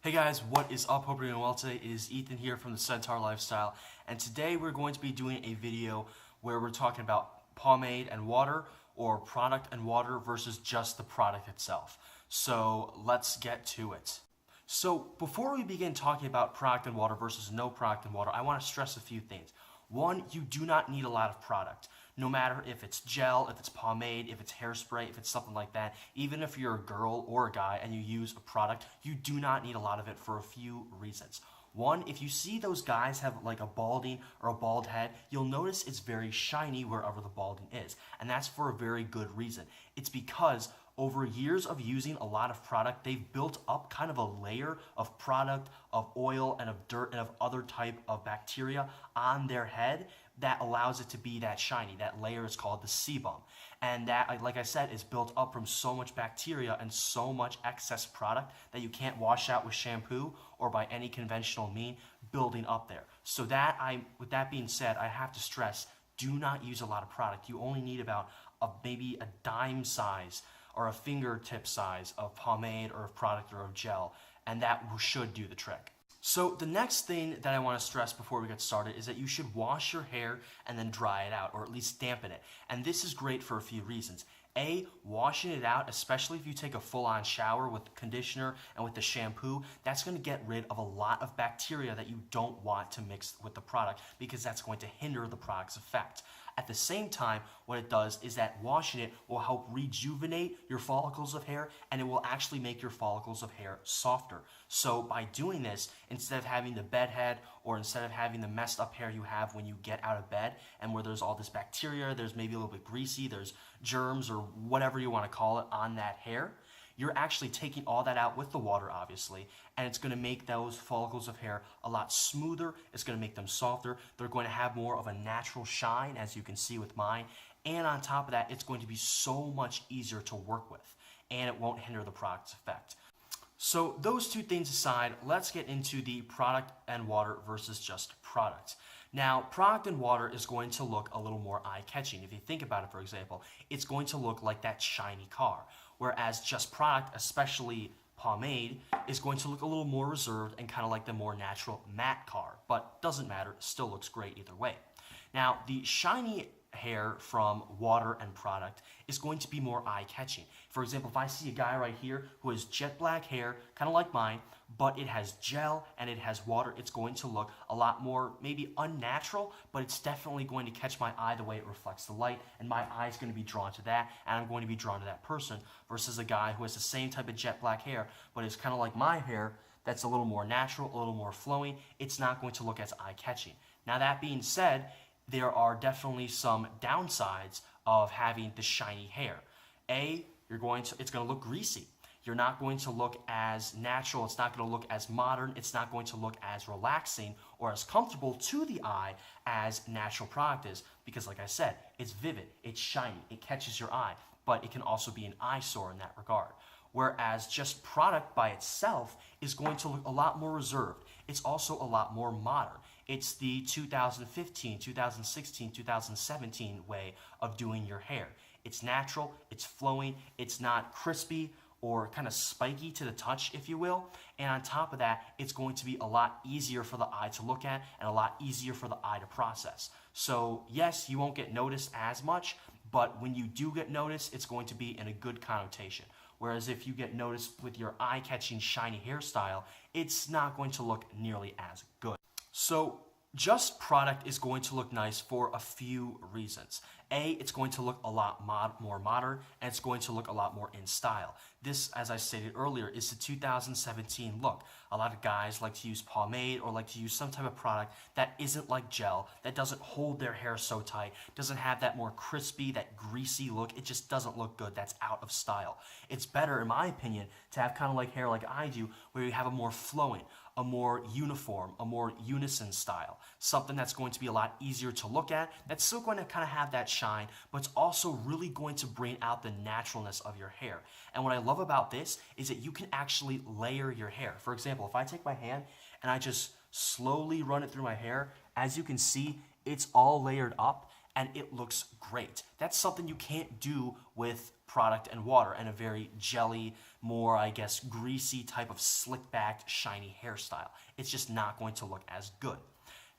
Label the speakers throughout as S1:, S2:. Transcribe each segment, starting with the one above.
S1: Hey guys, what is up? Hope you're doing well today. It is Ethan here from the Centaur Lifestyle, and today we're going to be doing a video where we're talking about pomade and water or product and water versus just the product itself. So let's get to it. So before we begin talking about product and water versus no product and water, I want to stress a few things. One, you do not need a lot of product. No matter if it's gel, if it's pomade, if it's hairspray, if it's something like that, even if you're a girl or a guy and you use a product, you do not need a lot of it for a few reasons. One, if you see those guys have like a balding or a bald head, you'll notice it's very shiny wherever the balding is. And that's for a very good reason. It's because over years of using a lot of product, they've built up kind of a layer of product, of oil, and of dirt, and of other type of bacteria on their head that allows it to be that shiny. That layer is called the sebum. And that, like I said, is built up from so much bacteria and so much excess product that you can't wash out with shampoo or by any conventional mean building up there. So with that being said, I have to stress, do not use a lot of product. You only need about maybe a dime size or a fingertip size of pomade or of product or of gel, and that should do the trick. So the next thing that I want to stress before we get started is that you should wash your hair and then dry it out, or at least dampen it. And this is great for a few reasons. A, washing it out, especially if you take a full-on shower with the conditioner and with the shampoo, that's going to get rid of a lot of bacteria that you don't want to mix with the product because that's going to hinder the product's effect. At the same time, what it does is that washing it will help rejuvenate your follicles of hair, and it will actually make your follicles of hair softer. So by doing this, instead of having the bed head or instead of having the messed up hair you have when you get out of bed and where there's all this bacteria, there's maybe a little bit greasy, there's germs or whatever you want to call it on that hair, you're actually taking all that out with the water, obviously, and it's going to make those follicles of hair a lot smoother. It's going to make them softer. They're going to have more of a natural shine, as you can see with mine. And on top of that, it's going to be so much easier to work with, and it won't hinder the product's effect. So those two things aside, let's get into the product and water versus just product. Now, product and water is going to look a little more eye-catching. If you think about it, for example, it's going to look like that shiny car, whereas just product, especially pomade, is going to look a little more reserved and kind of like the more natural matte car, but doesn't matter, it still looks great either way. Now, the shiny hair from water and product is going to be more eye-catching. For example, if I see a guy right here who has jet black hair, kind of like mine, but it has gel and it has water, it's going to look a lot more maybe unnatural, but it's definitely going to catch my eye the way it reflects the light, and my eye is going to be drawn to that, and I'm going to be drawn to that person, versus a guy who has the same type of jet black hair, but is kind of like my hair, that's a little more natural, a little more flowing. It's not going to look as eye-catching. Now, that being said, there are definitely some downsides of having the shiny hair. A, it's going to look greasy. You're not going to look as natural. It's not going to look as modern. It's not going to look as relaxing or as comfortable to the eye as natural product is, because like I said, it's vivid, it's shiny, it catches your eye, but it can also be an eyesore in that regard. Whereas just product by itself is going to look a lot more reserved. It's also a lot more modern. It's the 2015, 2016, 2017 way of doing your hair. It's natural, it's flowing, it's not crispy or kind of spiky to the touch, if you will. And on top of that, it's going to be a lot easier for the eye to look at and a lot easier for the eye to process. So yes, you won't get noticed as much, but when you do get noticed, it's going to be in a good connotation. Whereas if you get noticed with your eye-catching shiny hairstyle, it's not going to look nearly as good. So just product is going to look nice for a few reasons. A, it's going to look a lot more modern, and it's going to look a lot more in style. This, as I stated earlier, is the 2017 look. A lot of guys like to use pomade or like to use some type of product that isn't like gel, that doesn't hold their hair so tight, doesn't have that more crispy, that greasy look. It just doesn't look good. That's out of style. It's better, in my opinion, to have kind of like hair like I do, where you have a more flowing, a more uniform, a more unison style. Something that's going to be a lot easier to look at, that's still going to kind of have that shine, but it's also really going to bring out the naturalness of your hair. And what I love about this is that you can actually layer your hair. For example, if I take my hand and I just slowly run it through my hair, as you can see, it's all layered up, and it looks great. That's something you can't do with product and water and a very jelly, more, I guess, greasy type of slick-backed, shiny hairstyle. It's just not going to look as good.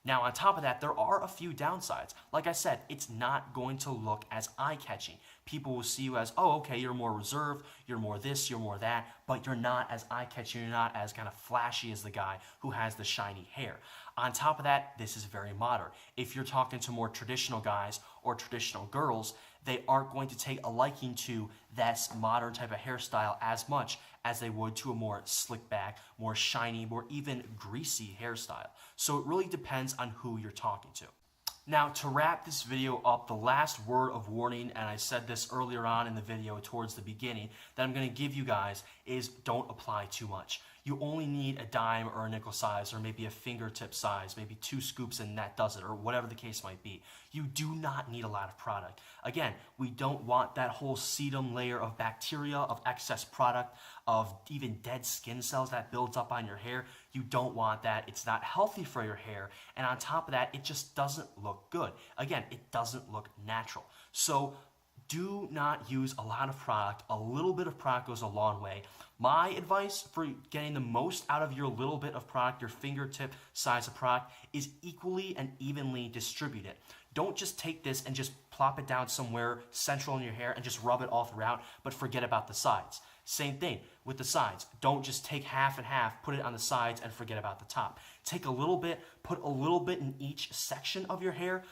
S1: Now, on top of that, there are a few downsides. Like I said, it's not going to look as eye-catching. People will see you as, oh, okay, you're more reserved, you're more this, you're more that, but you're not as eye-catching, you're not as kind of flashy as the guy who has the shiny hair. On top of that, this is very modern. If you're talking to more traditional guys or traditional girls, they aren't going to take a liking to this modern type of hairstyle as much as they would to a more slick back, more shiny, more even greasy hairstyle. So it really depends on who you're talking to. Now, to wrap this video up, the last word of warning, and I said this earlier on in the video towards the beginning, that I'm going to give you guys is don't apply too much. You only need a dime or a nickel size or maybe a fingertip size, maybe 2 scoops and that does it, or whatever the case might be. You do not need a lot of product. Again, we don't want that whole sedum layer of bacteria, of excess product, of even dead skin cells that builds up on your hair. You don't want that. It's not healthy for your hair. And on top of that, it just doesn't look good. Again, it doesn't look natural. So do not use a lot of product. A little bit of product goes a long way. My advice for getting the most out of your little bit of product, your fingertip size of product, is equally and evenly distribute it. Don't just take this and just plop it down somewhere central in your hair and just rub it all throughout, but forget about the sides. Same thing with the sides. Don't just take half and half, put it on the sides, and forget about the top. Take a little bit, put a little bit in each section of your hair,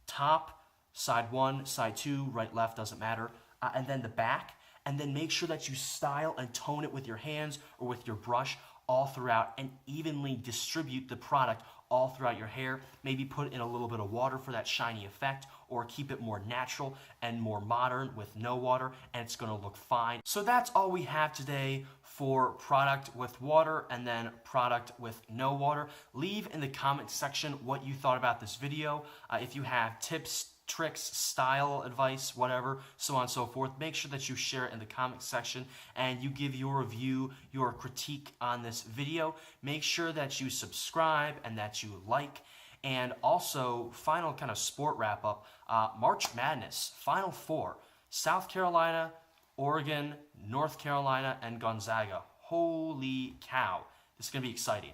S1: top, side 1, side 2, right, left, doesn't matter, and then the back, and then make sure that you style and tone it with your hands or with your brush all throughout and evenly distribute the product all throughout your hair. Maybe put in a little bit of water for that shiny effect, or keep it more natural and more modern with no water, and it's going to look fine. So that's all we have today for product with water and then product with no water. Leave in the comment section what you thought about this video. If you have tips, tricks, style advice, whatever, so on and so forth, make sure that you share it in the comment section and you give your review, your critique on this video. Make sure that you subscribe and that you like. And also, final kind of sport wrap up, March Madness, Final Four, South Carolina, Oregon, North Carolina, and Gonzaga. Holy cow, this is going to be exciting.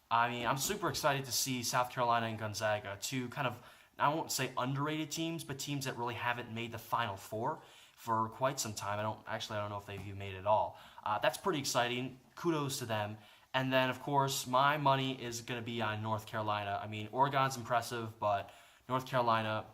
S1: I mean, I'm super excited to see South Carolina and Gonzaga, two kind of, I won't say underrated teams, but teams that really haven't made the Final Four for quite some time. I don't know if they've even made it at all. That's pretty exciting. Kudos to them. And then, of course, my money is going to be on North Carolina. I mean, Oregon's impressive, but North Carolina,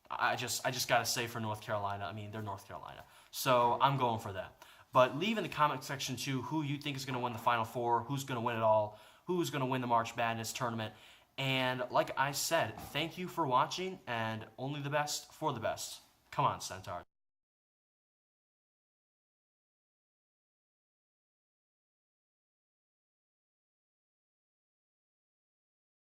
S1: I just got to say for North Carolina, I mean, they're North Carolina. So I'm going for that. But leave in the comment section, too, who you think is going to win the Final Four, who's going to win it all, who's going to win the March Madness tournament. And like I said, thank you for watching, and only the best for the best. Come on, Centaurs.